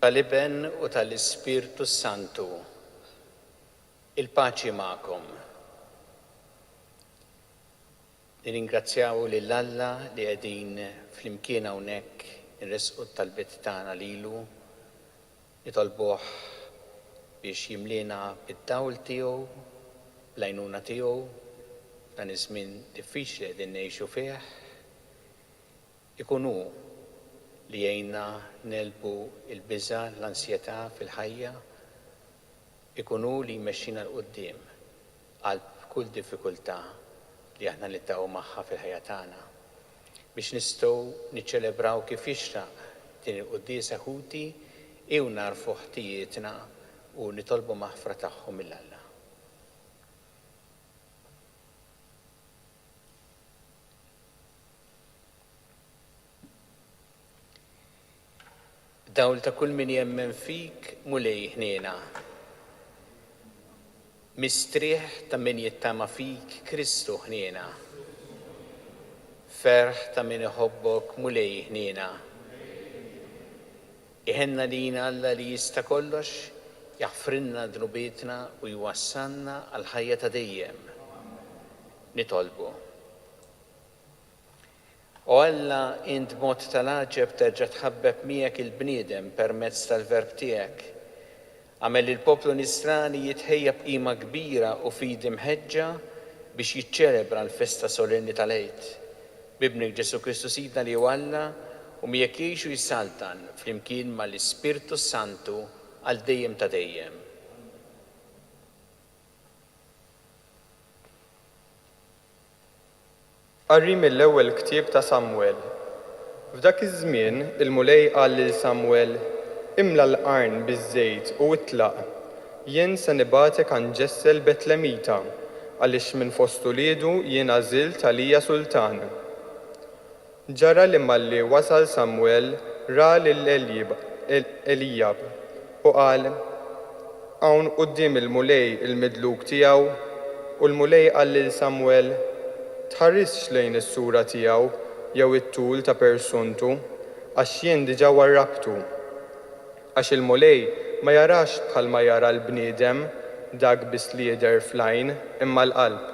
tal-Iben u tal-Ispirtu Santu. Il-paċi magħkom. Nirringrazzjaw lil Alla li qegħdin flimkien hawnhekk nirresqu t-talbiet tagħna lilu, nitolbuh biex jimlina bid-dawl tiegħu, bl-għajnuna tiegħu, dan iż-żmien diffiċli qegħdin ngħixu fih, ikun hu li jgħinna nelbu l-biża' l-ansjetà fil-ħajja, ikun hu li jmexxina l-qudiem għal kull diffikultà li aħna niltaqgħu magħha fil-ħajja tagħna biex nistgħu niċċelebraw kif jixraq din il-quddiesa ħuti u narfu ħtijietna u nitolbu maħfra tagħhom mill-Alla. Dawl ta' kull min jemmen fik mulej ħniena. Mistrieħ ta' min jittama fik Kristu ħniena. Ferħ ta' min iħobbok mulej ħniena. Iħenna lina Alla li jista' kollox, jaħfrinna dnubietna u jwassalna għal ħajja ta' dejjem. Nitolbu. O Alla, int mod tal-aġeb terġa' tħabbeb miegħek il-bniedem permezz tal-verb tiegħek. Għamel il-poplu Nisrani jitħejja b'qima kbira u fidi mħeġġa biex jiċċelebra l-festa solenni tal-Għid. Bibnik Ġesu Kristu Sidna li hu Alla u miegħek jgħixu jissaltan flimkien mal-Ispirtu Santu għal dejjem ta' dejjem. Qarri mill-ewwel ktieb ta' Samwel. F'dak iż-żmien il-mulej qal lil Samwel: imla l-qarn biż-żejt u itlaq. Jien se nibatek għand Ġessel Betlemita, għaliex minn fost uliedu jien għażilt għalija sultan. Ġara li malli wasal Samwel ra lil Elijab u qal: hawn quddiem il-mulej il-midluk tiegħu, u l-mulej qal lil Samwel: tħarrisx lejn is-sura tiegħu jew it-tul ta' persuntu, għax jien diġà warrabtu. Għax il-mulej ma jarax bħalma jara l-bniedem dak biss li jidher fl-għajn imma l-qalb.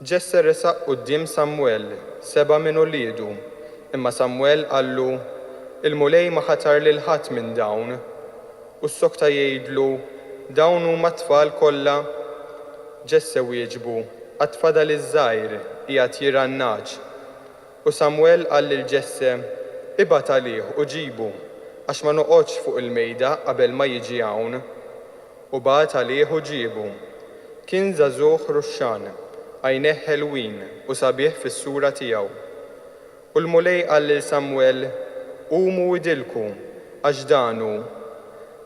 Ġesse resaq quddiem Samwel 7 minn uliedu, imma Samwel qallu: il-mulej ma ħatar lil ħadd minn dawn, u s-sokta jgħidlu: dawn huma t-tfal kollha. Ġesse wieġbu: għatfadal iż-żgħir qiegħed jirannaġ. U Samwel qal lil Ġesse: ibgħat għalih u ġibu, għax ma noqgħodx fuq il-mejda qabel ma jiġi hawn. U bagħat għalih u ġiebu. Kien żagħżugħ ruxxan, għajnejh ħelwin u sabiħ fis-sura tiegħu. U l-mulej qal lil Samwel: qumu idilku, għax dan hu.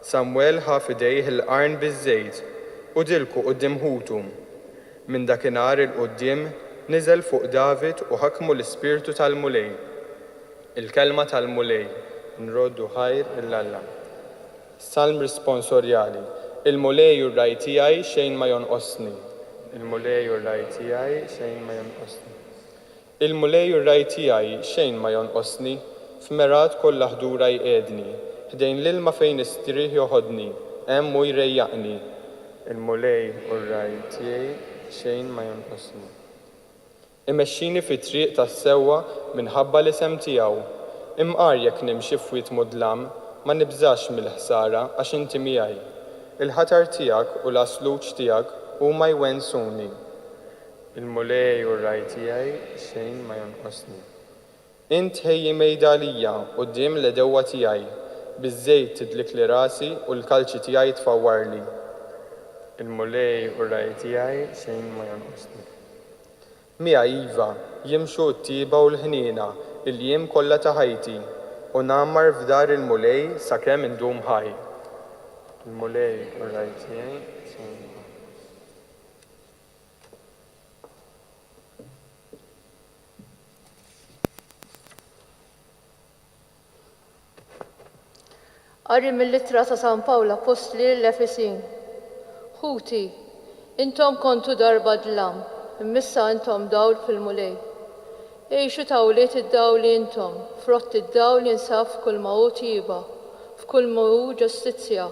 Samwel ħa f'idejh il-qarn biż-żejt u dilku quddiem ħutu. Minn dakinhar il-quddiem niżel fuq David u ħakmu l-ispirtu tal-mulej. Il-kelma tal-mulej nroddu ħajr il-Alla. Salm risponsorjali. Il-mulej u r-raj tiegħi xejn ma jonqosni. Il-mulej u r-raj tiegħi xejn ma jonqosni. Il-mulej u r-raj tiegħi xejn ma jonqosni, f'merat kollha ħdura jqiegħdni, ħdejn l-ilma fejn istrieħ joħodni, hemm u jrejjaqni. Il-mulej u r-raj tiegħi xejn ma jonqosni. Imexxini fit-triq tas-sewwa minħabba l-isem tiegħu. Imqar jekk nimxi f'wiet mudlam, ma nibżax mill-ħsara għax inti miegħi. Il-ħatar tiegħek u l-asluġ tiegħek huma jwensuni. Il-mulej u r-raj tiegħi xejn ma jonqosni. Int ħejji mejda għalija quddiem l-edewwa tiegħi, biż-żejt tidlik li rasi u l-kalċi tiegħi tfawwarli. Il-mulej u r-raj tiegħi xejn ma jonqosni. Mija iva, jimxu t-tieba u l-ħniena il-jiem kollha ta' ħajti u nagħmar f'dar il-mulej sakemm indum ħaj. Il-mulej u r-raj tiegħi xejn ma Qarri mill-Ittra ta' San Pawla Apostli l-Efesin. Ħuti, intom kontu darba dlam, immissa intom dawl fil-mulej. Ejxu tawliet id-dawl intom, frott id-dawl jinsaf kull ma hu tiba, f'kull ma hu ġustizzja,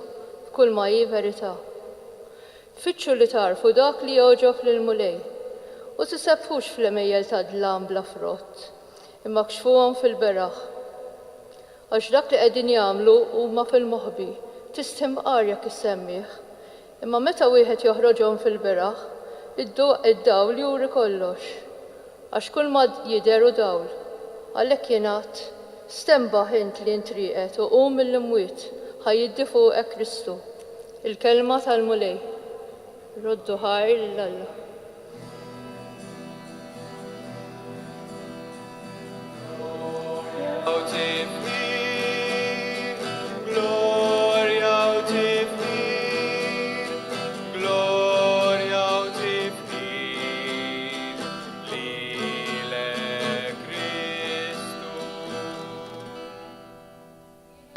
f'kull ma hi verità. Fitxu li tarfu dak li joġob lil mulej u tisebħux fl-emejjel ta' dlam bla frott, imma kxfuhom fil-beraħ. Għax dak li qegħdin jagħmlu huma fil-moħbi, tistimqar jekk isemmih. Imma meta wieħed joħroġhom fil-beraħ, id-dawl juri kollox. Għax kull ma jidher hu dawl, għalhekk jingħad stembaħ int li ntriqet u qum mill-imwiet ħajjiddi fuqek Kristu. Il-kelma tal-mulej. Roddu ħajr lill-Alla.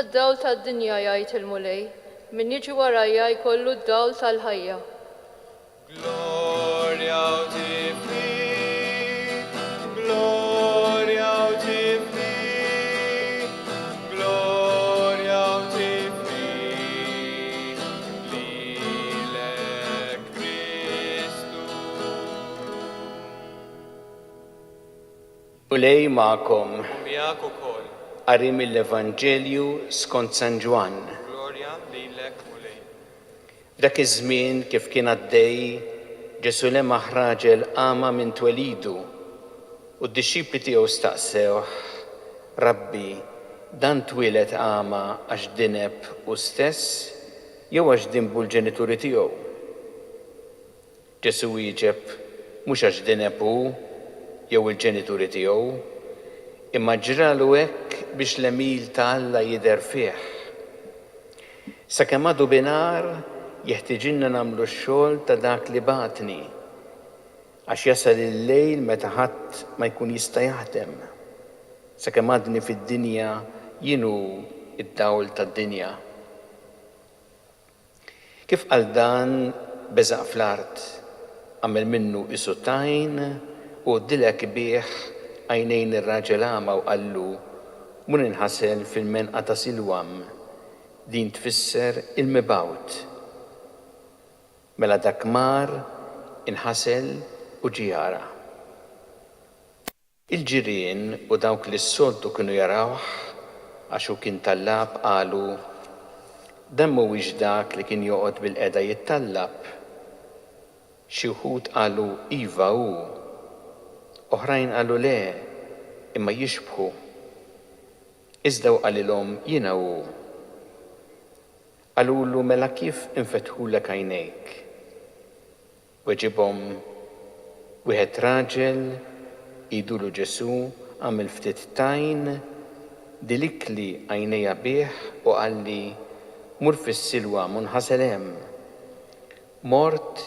Id-dawl tad-dinja jgħid il-mulej, min jiġi warajja jkollu d-dawl tal-ħajja. Gloria tifni, gloria tifni, gloria tifni, lilek Kristu. Mulej ma'kom Miegħek ukoll. qari mill-Evanġelju skont San Ġwan. Gloria lilek mulej. F'dak iż-żmien kif kien għaddej, Ġesu lema raġel ama minn twelidu u d-dixxipli tiegħu staqsewh, Rabbi, dan twieled ama għax dineb u stess jew għax dinbu l-ġenituri tiegħu? Ġesu wieġeb, mhux għax dineb hu jew il-ġenituri tiegħu, imma ġralu hekk biex l-emil ta' Alla jidher fih. Sakemm għadu binar jeħtieġilna nagħmlu x-xogħol ta' dak li bagħatni, għax jasal il-lejl meta ħadd ma jkun jista' jaħdem. Sakemm għadni fid-dinja jien hu id-dawl tad-dinja. Kif qal dan beżaq fl-art, għamel minnu isu tajn u dilek bih għajnejn ir-raġel ama u qallu mun inħasel fil-menqa ta' Silwam, din tfisser il-mibawt. Mela dak mar inħasel u ġijara. Il-ġirien u dawk li s-soltu kienu jarawh għaxu kien tallab qalu dan mhuwiex dak li kien joqgħod bil-qeda jittallab. Xi wħud qalu iva hu, oħrajn qalu le, imma jixbħu. Iżda qalilhom jiena hu. Qalulu mela kif infetħulek għajnejk. Weġibhom wieħed raġel idulu Ġesu għamel ftit tajn dilikli għajnejja bih u qalli mur fis-silwa munħasel hemm. Mort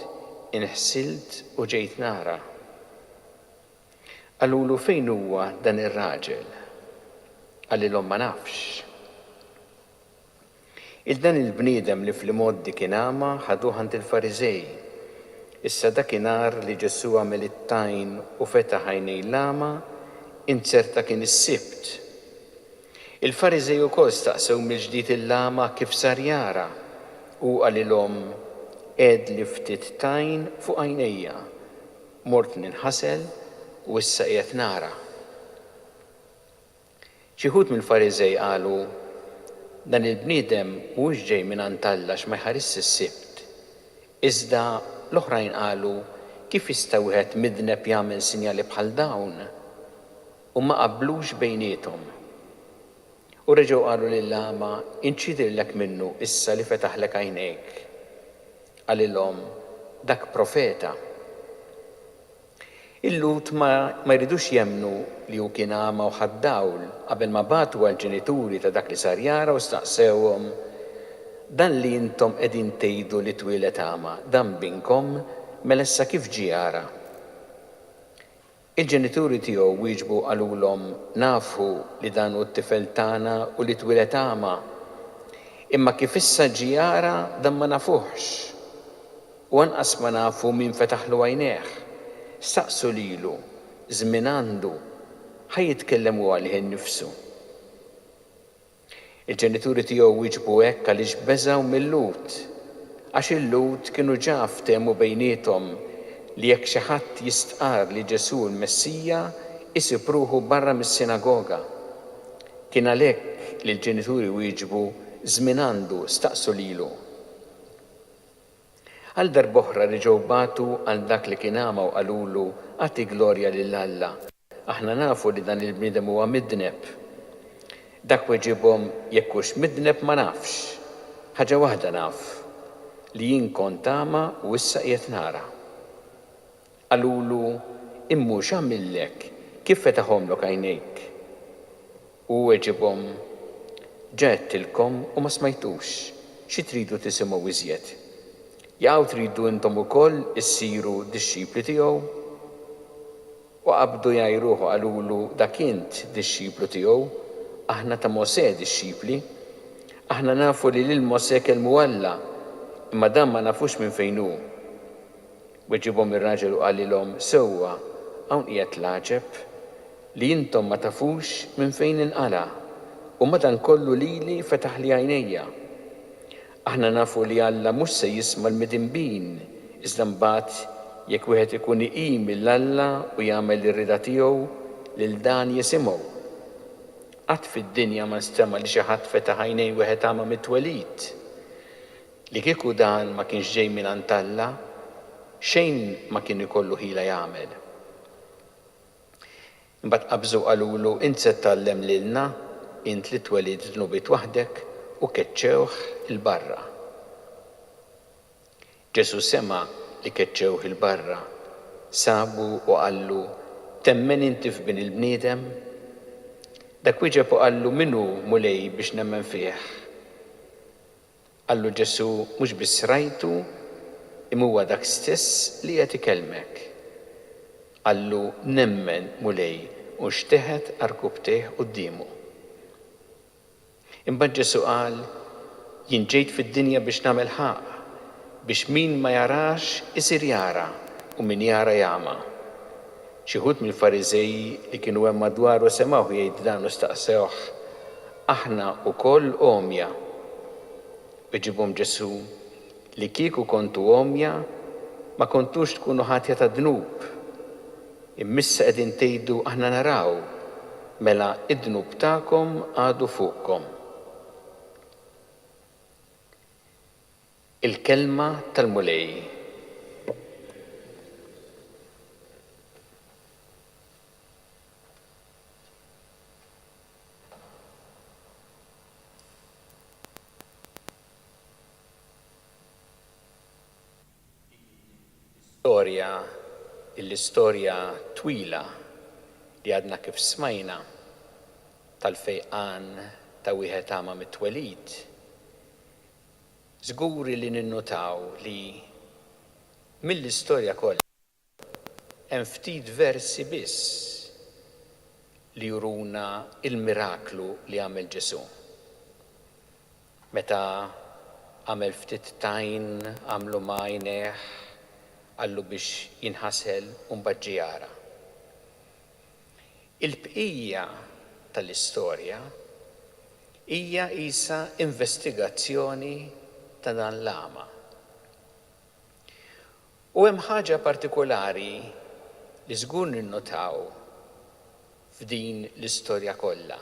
inħsilt u ġejt nara. Qalulu fejn huwa dan ir-raġel? Qalilhom ma nafx. Il-dan il-bniedem li fl-modi kien ama ħaduh għand il-Fariżej. Issa dakinhar li Ġesu għamel it-tajn u fetaħ għajnej l-ama, inserta kien is-sibt. Il-Fariżej ukoll staqsew mill-ġdid il-lama kif sar jara u qalilhom qed li ftit tajn fuq għajnejja. Mort ninħasel u issa qiegħed nara. Xi wħud mill-Fariżej qalu dan il-bniedem mhuwiex ġej mingħand Alla ma jħariss is-sibt. Iżda l-oħrajn qalu kif jista' wieħed midneb jagħmel sinjali bħal dawn u ma qablux bejniethom. U reġgħu qalu lill-lama inċidillek minnu issa li fetaħlek għajnejk. Qalilhom dak profeta. Il-lut ma jridux jemnu li hu kien ama u ħaddawl qabel ma batu għall-ġenituri ta' dak li sar jara u staqsewhom dan li intom qegħdin tgħidu li twieled ama dan binkom mela issa kif ġie jara. Il-ġenituri tiegħu wieġbu qalulhom nafu li dan hu t-tifel tagħna u li twieled ama, imma kif issa ġie jara dan ma nafuhx. U anqas ma nafu min fetaħlu għajnejh. Staqsu lilu, żmien għandu, ħajjitkellem huwa għalih innifsu. Il-ġenituri tiegħu wieġbu hekk għaliex beżgħu mill-Lut, għax il-Lut kienu ġa ftehmu bejniethom li jekk xi ħadd jistqar li Ġesu l-Messija isipruħu barra mis-sinagoga. Kien għalhekk li l-ġenituri wieġbu żmien għandu staqsu lilu. Għal darb'oħra reġgħu batu għal dak li kien għama u qalulu għati glorja lil Alla. Aħna nafu li dan il-bniedem huwa midneb. Dak weġibhom jekk hux midneb ma nafx. Ħaġa waħda naf li jien kont għama u issa qiegħed nara. Qalulu immu x'għamillek kif fetaħhomlok għajnejk. U weġibhom ġettilkom u ma smajtux xi tridu tisimgħu iżjed. Jew tridu intom ukoll issiru dixxipli tiegħu? U qabdu jgħajruħu qalulu dak int dixxiplu tiegħu, aħna ta' Mosè dixxipli, aħna nafu li lil Mosè kelmu Alla, imma dan ma nafux minn fejn hu. Weġibhom ir-raġel u qalilhom sewwa hawn qiegħed l-għaġeb li intom ma tafux minn fejn inqala u madankollu lili fetaħ li għajnejja. Aħna nafu li Alla mhux se jisma' l-midinbin, iżda mbagħad jekk wieħed ikun iqim mill-Alla u jagħmel ir-rida tiegħu lil dan jisimgħu. Qatt fid-dinja ma stema li xi ħadd fetaħ għajnej wieħed għama mit-twelid. Li kieku dan ma kienx ġej mingħand Alla, xejn ma kien ikollu ħila jagħmel. Imbagħad qabżu qalulu int se tgħallem lilna, int li twelid dnubit waħdek u keċċewh il-barra. Ġesu sema li keċċewh il-barra, sabu u qallu temmen inti f'bin il-bniedem? Dak wieġeb u qallu minnu mulej biex nemmen fih. Qallu Ġesu mhux biss rajtu imma huwa dak stess li qed ikellmek. Qallu nemmen mulej u xteħed arkubteh qudiemu. Imbagħad Ġesu qal jien ġejt fid-dinja biex nagħmel ħaq, biex min ma jarax isir jara u min jara jama. Xi ħud mill-Fariżej li kienu hemm madwaru semgħu jgħid dan u staqsewh aħna wkoll omja. Weġibhom Ġesu li kieku kontu omja ma kontux tkunu ħatja ta' dnub. Immissa qegħdin tgħidu aħna naraw mela id-dnub tagħkom għadu fuqkom. Il-kelma tal-mulej. L-istorja twila li għadna kif smajna tal-fejqan ta' wieħed għama mit-twelid. Żguri li ninnotaw li mill-istorja kollha hemm ftit versi biss li juruna il-miraklu li għamel Ġesu. Meta għamel ftit tajn għamlu majneħ għallu biex jinħasel u mbagħad ġie jara. Il-bqija tal-istorja hija qisha investigazzjoni ta' dan l-għama. U hemm ħaġa partikolari li żgur ninnotaw f'din l-istorja kollha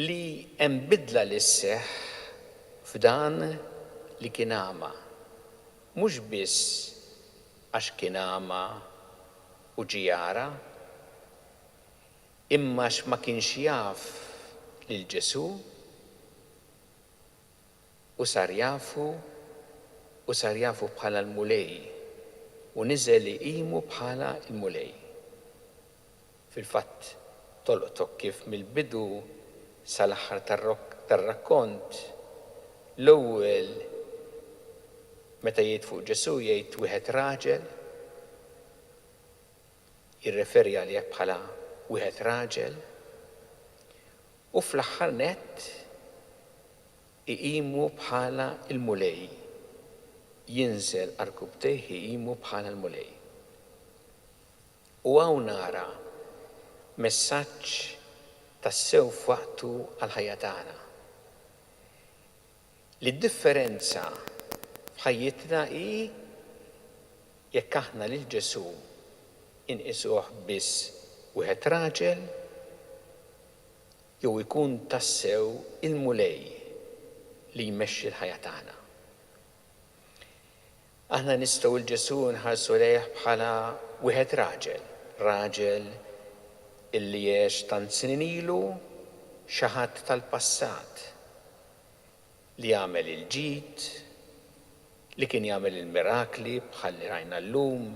li hemm bidla li sseħħ f'dan li kien għama. Mhux biss għax kien għama u ġie jara, imma x'ma kienx jaf lil Ġesu u sar jafu bħala l-mulej u niżel iqimu bħala l-mulej. Fil-fatt tolqtok kif mill-bidu sal-aħħar tar-rakkont l-ewwel meta jgħid fuq Ġesu jgħid wieħed raġel, jirreferi għalih bħala wieħed raġel, u fl-aħħar nett iqimu bħala l-mulej. Jinżel arkubtejh iqimu bħala l-mulej. U hawn nara messaġġ tassew f'waqtu għal-ħajja tagħna. Li d-differenza f'ħajjitna hi jekk aħna lil Ġesu inqisuh biss wieħed raġel jew ikun tassew il-mulej li jmexxi l-ħajja tagħna. Aħna nistgħu l-Ġesu nħarsu lejh bħala wieħed raġel illi jgħix tant snin ilu xi ħadd tal-passat li jagħmel il-ġid, li kien jagħmel il-mirakli bħal li rajna llum,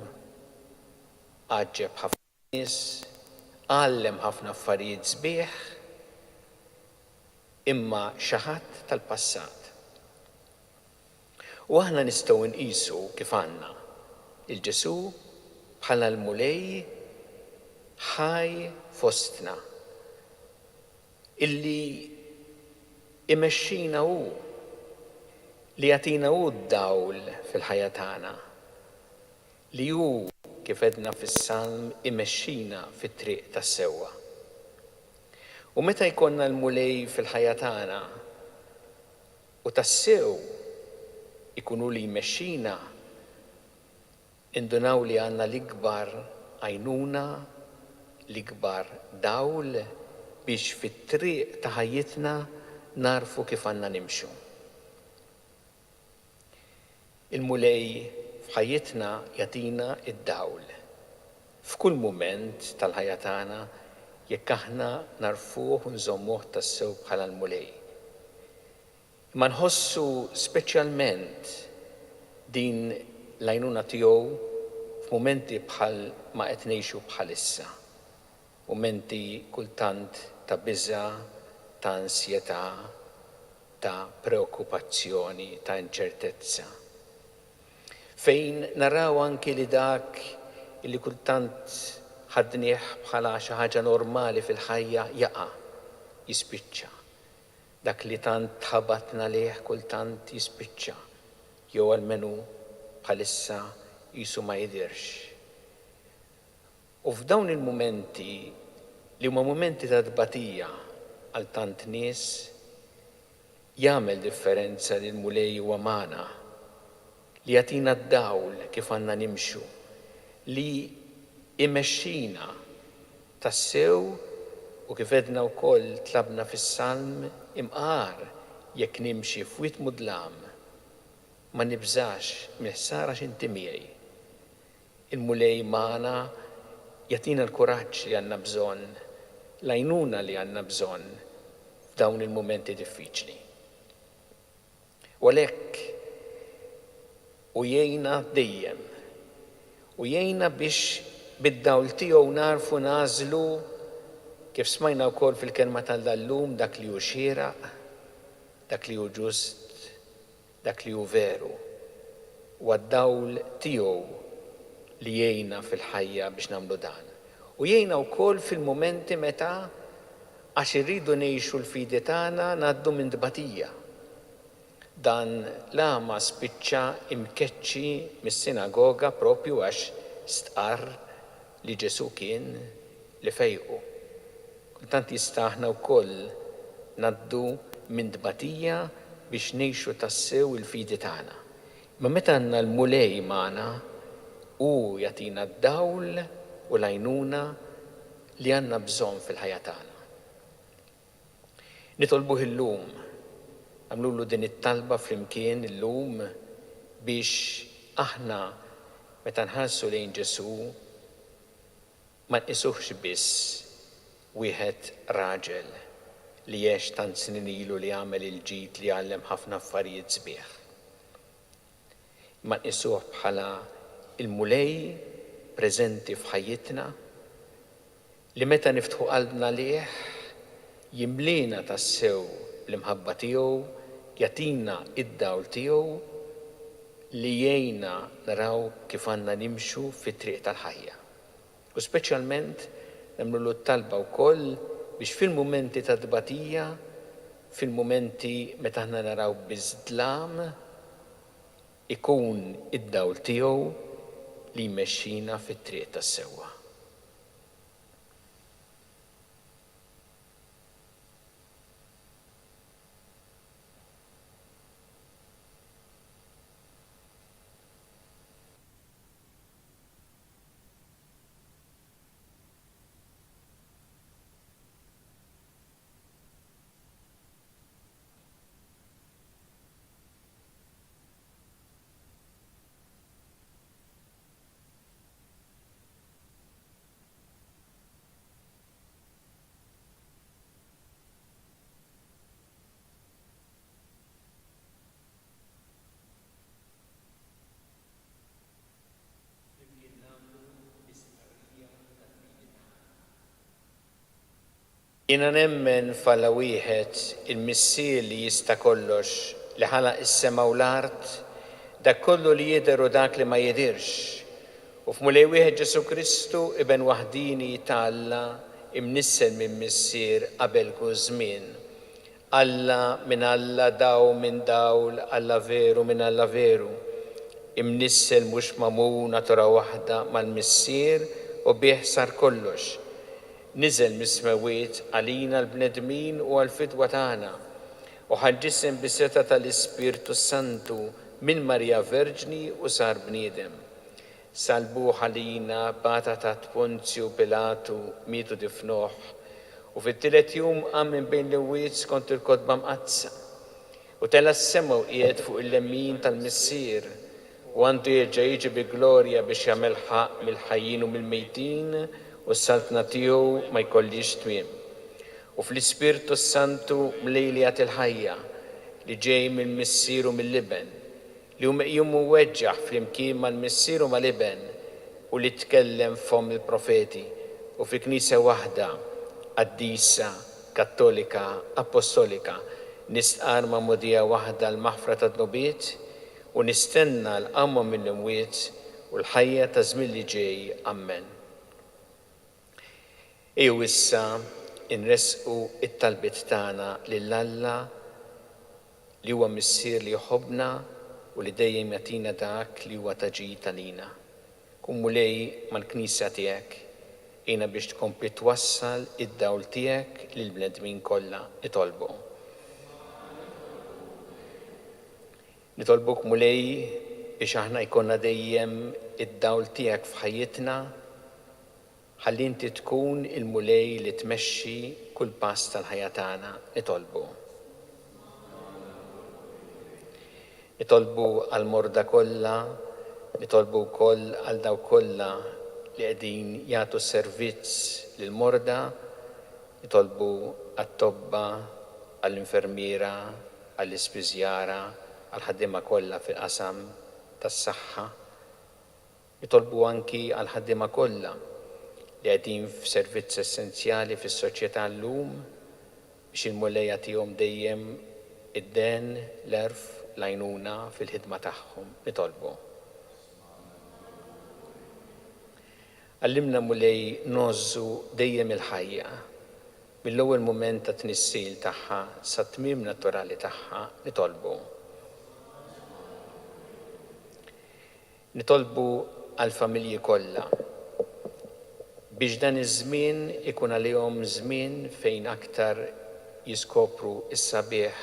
għaġġeb ħafna nies, għallem ħafna affarijiet sbieħ, imma xi ħadd tal-passat. U aħna nistgħu nqisu kif għandna il-Ġesu bħala l-mulej ħaj fostna illi imexxina hu li jagħtina hu d-dawl fil-ħajja tagħna li hu kif edna fis-Salm imexxina fit-triq tas-sewwa. U meta jkollna l-mulej fil-ħajja tagħna u tassew ikunu li jmexxina indunaw li għandna l-ikbar għajnuna, l-ikbar dawl biex fit-triq ta' ħajjitna narfu kif għandna nimxu. Il-mulej f'ħajjitna jagħtina id-dawl f'kull mument tal-ħajja tagħna jekk aħna narfuh u nżommuh tassew bħala l-mulej. Ma nħossu speċjalment din l-għajnuna tiegħu f'mumenti bħal ma qed ngħixu bħalissa. Mumenti kultant ta' biża, ta' ansjetà, ta' preokkupazzjoni, ta' inċertezza. Fejn naraw anki li dak li kultant ħadnieh bħala xi ħaġa normali fil-ħajja jaqa' jispiċċa. Dak li tant ħabatna lih kultant jispiċċa, jew almenu bħalissa qisu ma jidirx. U f'dawn il-mumenti li huma mumenti ta' tbatija għal tant nies jagħmel differenza li l-mulej huwa magħna, li jagħtina d-dawl kif għandna nimxu, li imexxina tassew u kif edna wkoll tlabna fis-Salm imqar jekk nimxi f'wiet mudlam ma nibżax mill-ħsara x'inti miegħi. Il-mulej magħna jagħtina l-kuraġġ li għandna bżonn, l-għajnuna li għandna bżonn f'dawn il-mumenti diffiċli. U għalhekk u jgħinna dejjem u jgħinna biex bid-dawl tiegħu narfu nażlu kif smajna wkoll fil-kelma tal-dallum dak li hu xieraq, dak li hu ġust, dak li hu veru. U għad-dawl tiegħu li jgħinna fil-ħajja biex nagħmlu dan. U jgħinna wkoll fil-mumenti meta għax irridu ngħixu l-fidi tagħna ngħaddu minn tbatija. Dan l-ama spiċċa imkeċċi mis-sinagoga propju għax stqarr li Ġesu kien li fejqu. Kultant jistaħna wkoll ngħaddu minn tbatija biex ngħixu tassew il-fidi tagħna. Ma meta għandna l-mulej magħna hu jagħtina d-dawl u l-għajnuna li għandna bżonn fil-ħajja tagħna. Nitolbuh illum, għamlulu din it-talba flimkien illum biex aħna meta nħarsu lejn Ġesu ma nqisuhx biss wieħed raġel li jgħix tant snin ilu li jagħmel il-ġid li jgħallem ħafna affarijiet sbieħ. Ma nqisuh bħala il-mulej preżenti f'ħajjitna li meta niftħu qalbna lih jimlina tassew l-imħabba tiegħu, jagħtina id-dawl tiegħu li jgħinna naraw kif għandna nimxu fit-triq tal-ħajja. U speċjalment nagħmlu t-talba wkoll biex fil-mumenti ta' tbatija, fil-mumenti meta aħna naraw biżdlam, ikun id-dawl tiegħu li jmexxina fit-triq tas-sewwa. Jiena nemmen falla wieħed il-missier li jista' kollox li ħalaq is-sema u l-art, dak kollu li jidher u dak li ma jidirx. U f'mulej wieħed Ġesu Kristu iben waħdini ta' imnissel minn missier qabel kull żmien. Alla minn Alla, daw minn dawl, Alla veru minn Alla veru. Imnissel mhux magħmul natura waħda mal-missier u bih sar kollox. Niżel mis-smawiet għalina l-bnedmin u għal-fidwa tagħna u ħaġġisem bis-seta tal-Ispirtu Santu minn Marja Verġni u sar bniedem. Salbu ħalina bata ta' Ponzju Pilatu mietu difnuh u fit-tielet jum qam minn bejn l-imwiet skont il-kotba mqazza u tela s-sema u qiegħed fuq il-lemmin tal-missier u għandu jerġa' jiġi bi glorja biex jagħmel ħaq mill-ħajjin u mill-mejtin u s-saltna tiegħu ma jkollix tmiem. U fl-Ispirtu Santu mlejlijat il-ħajja li ġej mill-missier u mill-liben li jum weġġaħ flimkien mal-missier u mal-liben u li tkellem fom il-profeti u fi knisja waħda qaddisa, kattolika, apostolika nistqar ma'mudija waħda l-maħfra tad-nubiet u nistenna l-qamma mill-imwiet u l-ħajja ta' żmien li ġej. Amen. Ejju issa inresqu it-talbiet tagħna lil Alla li huwa missier li jħobbna u li dejjem jagħtina dak li huwa taġid għalina. Kun mulej mal-Knisja tiegħek jiena biex tkompli twassal id-dawl tiegħek lil bnedmin kollha itolbu. Nitolbuk mulej biex aħna jkollna dejjem id-dawl tiegħek f'ħajjitna ħalli inti tkun il-mulej li tmexxi kull pass tal-ħajja tagħna nitolbu. Nitolbu għal morda kollha, nitolbu wkoll għal daw kollha li qegħdin jagħtu servizz lil morda, nitolbu għat-tobba, għall-infermiera, għall-ispiżjara, għall-ħaddiema kollha fil-qasam tas-saħħa. Nitolbu anki għall-ħaddiema kollha li qegħdin f'servizz essenzjali fis-soċjetà llum biex il-mulejja tihom dejjem id-den, l-erf, l-għajnuna fil-ħidma tagħhom nitolbu. Għallimna mulej nożżu dejjem il-ħajja mill-ewwel mument ta' tnissil tagħha sa tmiem naturali tagħha nitolbu. Nitolbu għall-familji kollha biex dan iż-żmien ikun għalihom żmien fejn aktar jiskopru is-sabiħ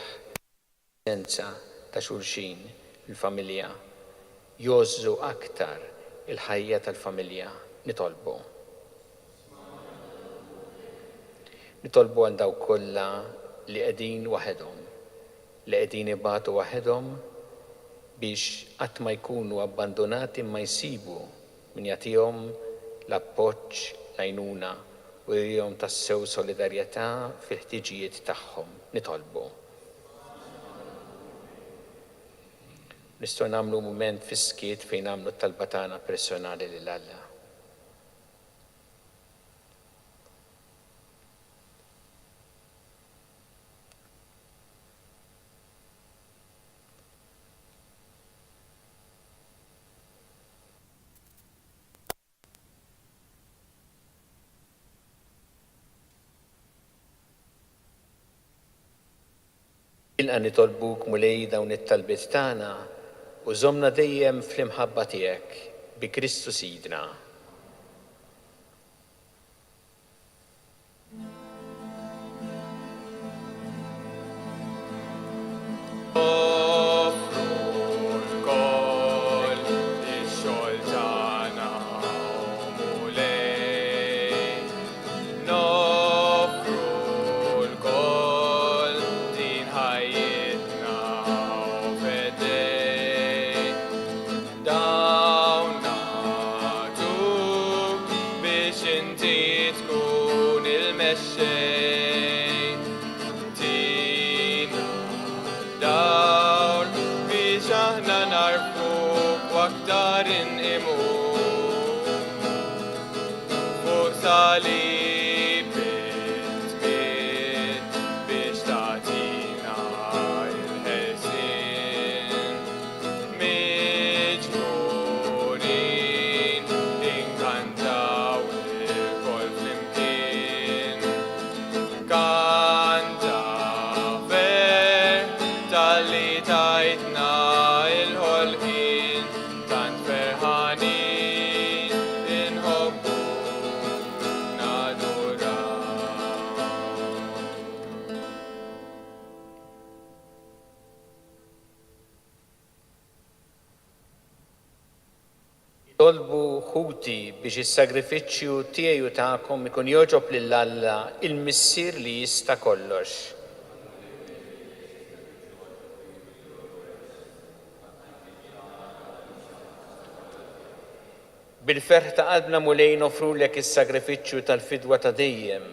senza ta' xulxin il-familja, jożżu aktar il-ħajja tal-familja nitolbu. Nitolbu għal daw kollha li qegħdin waħedhom, li qegħdin ibatu waħedhom biex qatt ma jkunu abbandonati ma jsibu min jagħtihom l-appoġġ l-għajnuna u jrihom tassew solidarjetà fil-ħtiġijiet tagħhom nitolbu. Nistgħu nagħmlu mument fis-skiet fejn nagħmlu t-talba tagħna personali lil Alla. Ilqa nitolbuk mulej dawn it-talbiet tagħna u żommna dejjem fl-imħabba tiegħek bi Kristu Sidna. Salibet tolbu ħuti biex is-sagrifiċċju tiegħi u tagħkom ikun jogħġob lil Alla il-Missier li jista' kollox. Bil-ferħ ta' qalbna mulej nofrulek is-sagrifiċċju tal-fidwa ta' dejjem.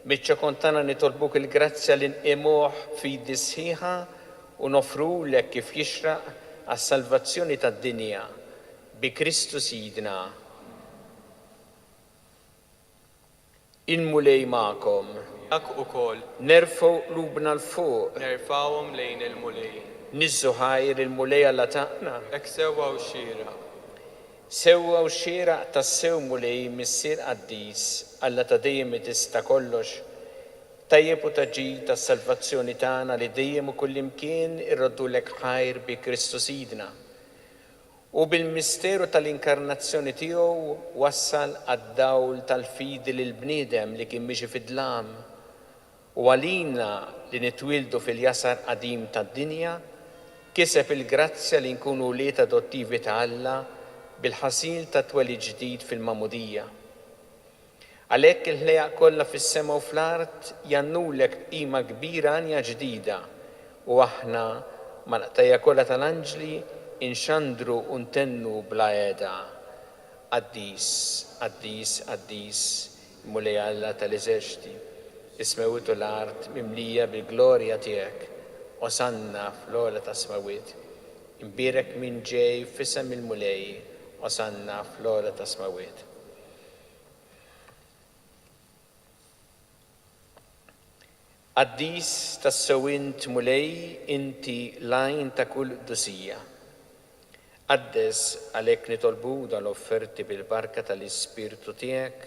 Biċċa kontana nitolbuk il-grazzja li nqimuh fidi sħiħa u nofrulek kif jixraq għas-salvazzjoni tad-dinja bi Kristu Sidna. Il-mulej magħkom. Dak ukoll Nerfgħu qlubna l-fuq. nerfawhom lejn il-mulej. Niżżu ħajr il-mulej Alla taqna. Hekk sewwa u xira. Sewwa u xieraq tas-sew mulej missier qaddis Alla ta' dejjem tista' kollox. Tajjeb u taġġil tas-salvazzjoni tagħna li dejjem u kullimkien irroddulek ħajr bi Kristu Sidna. U bil-misteru tal-inkarnazzjoni tiegħu wassal għad-dawl tal-fidi lil bniedem li kien mixi fid-dlam. U għalina li nitwildu fil-jasar qadim tad-dinja kiseb il-grazzja li nkunu wlied adottivi ta' Alla bil-ħasil ta' tweli ġdid fil-mamudija. Għalhekk il-ħlejaq kollha fis-sema u fl-art jannulek qima kbira għanja ġdida u aħna mal-qtajja kollha tal-anġli inxandru u ntennu bla għeda. Qaddis, qaddis, qaddis, mulej Alla tal-eżerċti, is-smawiet u l-art mimlija bil-glorja tiegħek, osanna fl-ogħla ta' smawiet. Imbierek minn ġej f'isem il-mulej, osanna fl-ogħla ta' smawiet. Qaddis tas-sewint mulej inti lajn ta' kull qdusija. Qaddes għalhekk nitolbu dal-offerti bil-barka tal-Ispirtu tiegħek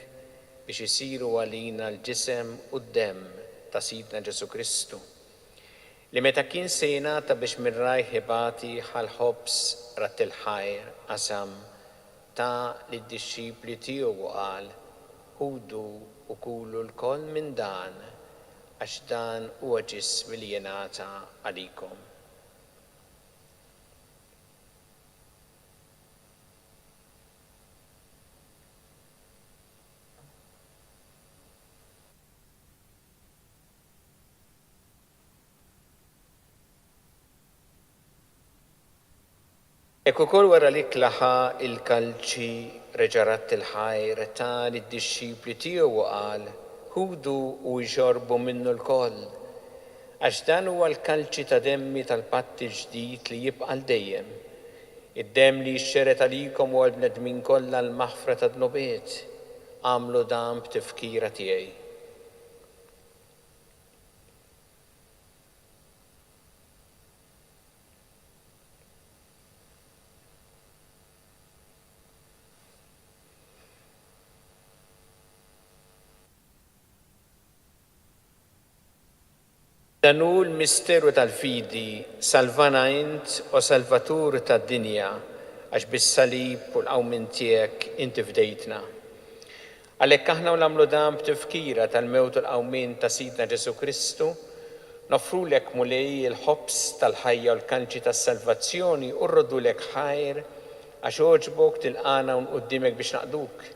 biex isiru għalina l-ġisem u d-demm ta' Sidna Ġesu Kristu. Li meta kien se jingħata biex minn rajh ħibati ħal-ħobs rat il-ħajr qasam ta' lid-dixxipli tiegħu qal ħudu u kulu l-koll minn dan għax dan huwa ġismi li jingħata għalikom. Ekku kol wara li klaħa il-kalċi reġarat il-ħajr ta' lid-dixxipli tiegħu qal ħudu u jxorbu minnu l-koll, għax dan huwa l-kalċi ta' demmi tal-patti ġdid li jibqa' dejjem. Id-demm li jxxeret għalikom u għal-bnedmin kollha l-maħfra ta' dnobiet, għamlu dan b'tifkira tiegħi. Danu l-misteru tal-fidi salvana int u salvatur tad-dinja għax bis-salib u l-qawmin tiegħek inti fdejtna. Għalhekk aħna u nagħmlu dan b'tifkira tal-mewt u l-qawmin ta' Sidna Ġesu Kristu, nofrulek mulej il-ħobs tal-ħajja u l-kanċi tas-salvazzjoni u rrodulek ħajr għax oġbok tilqana u nquddimek biex naqduk.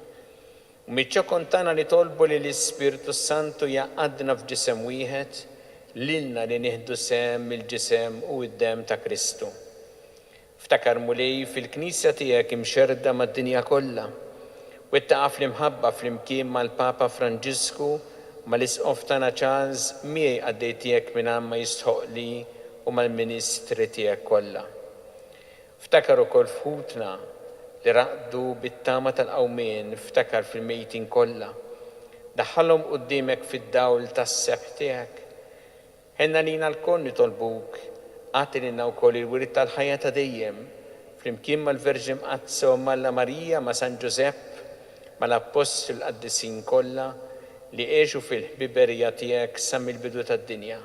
U miċċa kontana li tolbu li l-Ispirtu Santu jaqadna f'ġisem wieħed lilna li nieħdu sem il-ġisem u d-dem ta' Kristu. Ftakar mulej fil-Knisja tiegħek imxerda mad-dinja kollha u ittaqa' fl-imħabba fl-imkien mal-Papa Franġisku mal-Isqof tagħna Charles miegħi għaddej tiegħek minn ma jistħoqli u mal-Ministri tiegħek kollha. Ftakar ukoll fħutna li raqdu bit-tama tal-qawmien, ftakar fil-mejtin kollha. Daħħalhom quddiemek fid-dawl tas-sebħ tiegħek. Ħenna lina l-koll nitolbuk, għati lina wkoll il-wirid tal-ħajja ta' dejjem, flimkien mal-Verġin Qazza u Malla Marija ma' San Ġusepp, mal-Apostol qaddisin kollha li għexu fil-ħbiberija tiegħek sa mill-bidu tad-dinja.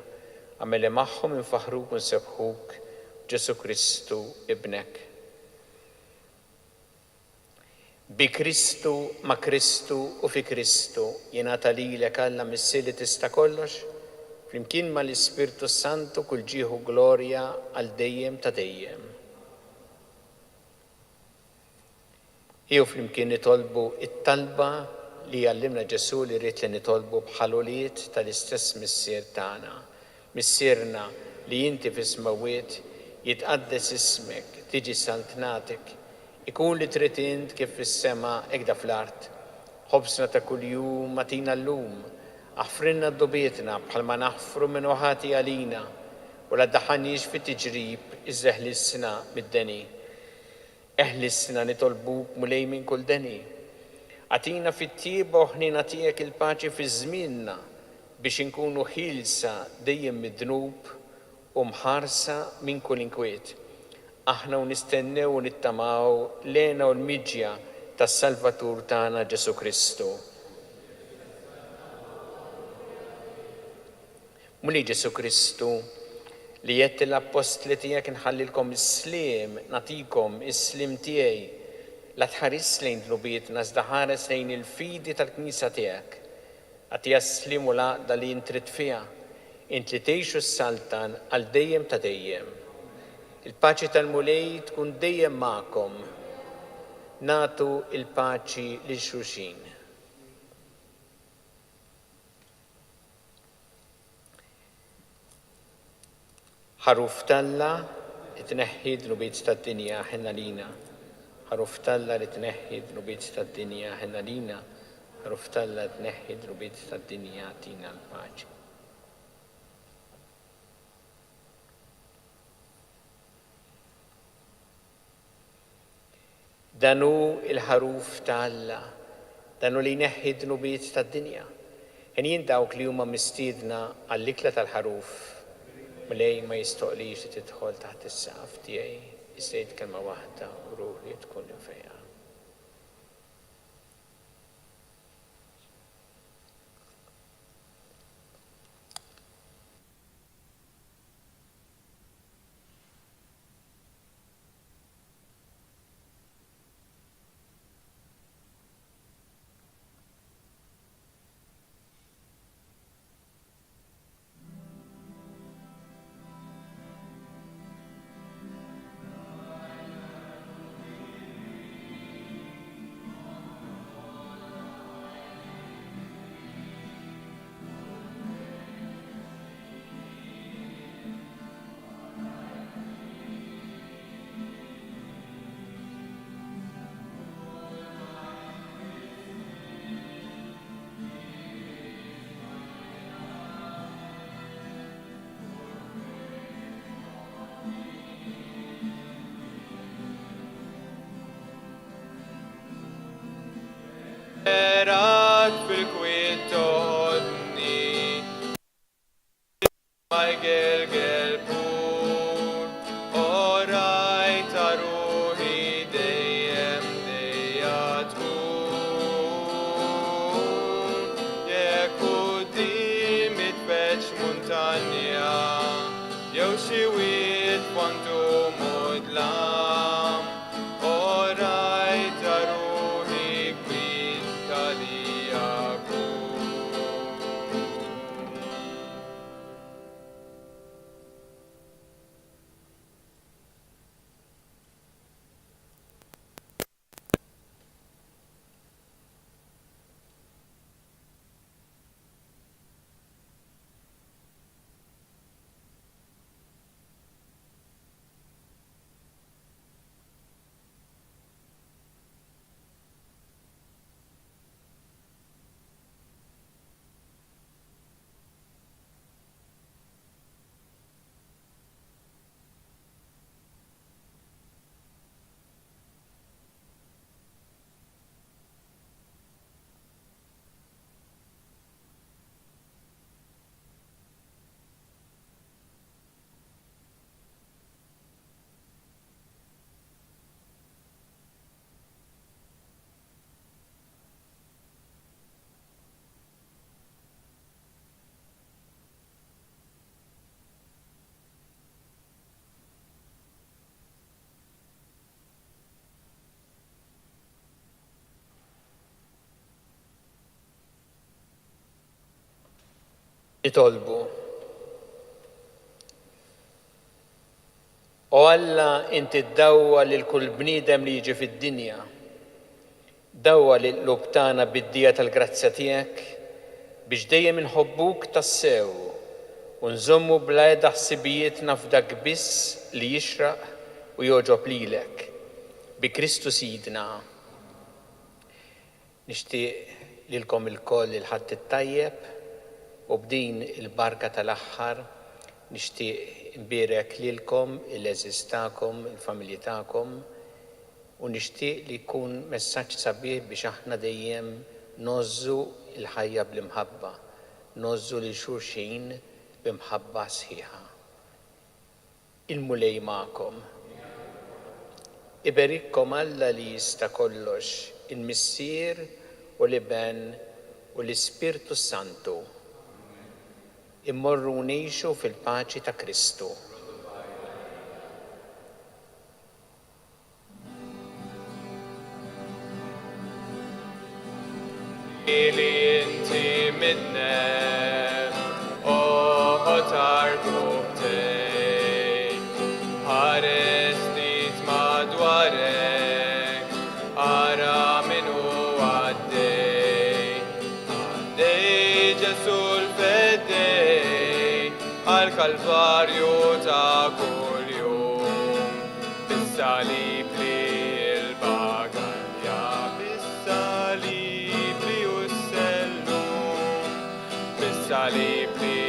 Għameli magħhom infaħruk u nsebħuk Ġesu Kristu ibnek. Bi Kristu, ma' Kristu u fi Kristu jingħata lilek Alla missi li tista' kollox, flimkien ma' l-Ispirtu Santu kull ġieħu glorja għal dejjem ta' dejjem. Iju flimkien nitolbu it-talba li għallimna Ġesu li rrid li nitolbu bħaluliet tal-istess missier tagħna. Missierna li inti fis-smawiet jitqaddes ismek, tiġi saltnatek, ikun li trid int kif fis-sema ekda fl-art. Ħobsna ta' kuljum matina llum, aħfrinna d-dobietna bħalma naħfru minn oħati għalina, u la ddaħħalniex fit-tiġrib iżeħlissna mid-deni. Eħlissna nitolbuk mulej minn kull deni. Għatina fit-tieba u ħnina tiegħek il-paċi fi żmienna biex inkunu ħilsa dejjem mid-dnub u mħarsa minn kull inkwiet. Aħna u nistennew u nittamaw lena u l-miġja tas-Salvatur tagħna Ġesu Kristu. Muli Ġesu Kristu li jett l-apostli tiegħek nħallilkom is-sliem, natikom is-slim tiegħi, la tħares lejn dnubietna iżda ħares lejn il-fidi tal-Knisja tiegħek. Għatija s-slim u laqda li intrid fiha, int li tgħixu s-saltan għal dejjem ta' dejjem. Il-paċi tal-mulej tkun dejjem magħkom. Natu il-paċi lil xulxin. Ħaruf talla li tneħħi dnubiet tad-dinja ħinna lina. Ħaruf talla li tneħħi dnubiet tad-dinja ħinna lina. Ħaruf talla tneħħi dnubiet tad-dinja tina l-paċi. Danu il-ħaruf talla, danu li jneħħi dnubiet tad-dinja. Ħin dawk li huma mistiedna għall-ikla tal-ħaruf mulej ma jistoqlix li tidħol taħt is-saqaf tiegħi, iżdejt kelma waħda u ruħi tkun infejja. Erak fil-kwiet toħodni, ma jgelgel pur, orajta ruħi dejjem dejja tkun. Jekk quddiem itfeċ muntanja, jew xi wied kwantum mudlam, orajta ruħi kwinta li jakun. Nitolbu. O Alla inti ddawwa lil kull bniedem li jiġi fid-dinja. Dawwa li l-qlub tagħna bid-dija tal-grazzja tiegħek biex dejjem inħobbuk tassew u nżommu bla ħsibijietna f'dak biss li jixraq u joġob lilek bi Kristu Sidna. Nixtieq lilkom ilkoll il-ħadd it-tajjeb u b'din il-barka tal-aħħar nixtieq imbierek lilkom il-eżiż tagħkom, il-familji tagħkom u nixtieq li jkun messaġġ sabiħ biex aħna dejjem nożżu il-ħajja bl-imħabba, nożżu lil xulxin b'imħabba sħiħa. Il-mulej magħkom. Iberikkom Alla li jista' kollox, il-Missier u l-Iben u l-Ispirtu Santu. Immorru ngħixu fil-paċi ta' Kristu. Ili inti minnem, tarku btej, ħares dit madwarek, ara minu għaddej, Ġesu l-feddej, għal-Kalvarju ta' kull jum, bis-salib li l-bagalja, bis-salib li salib li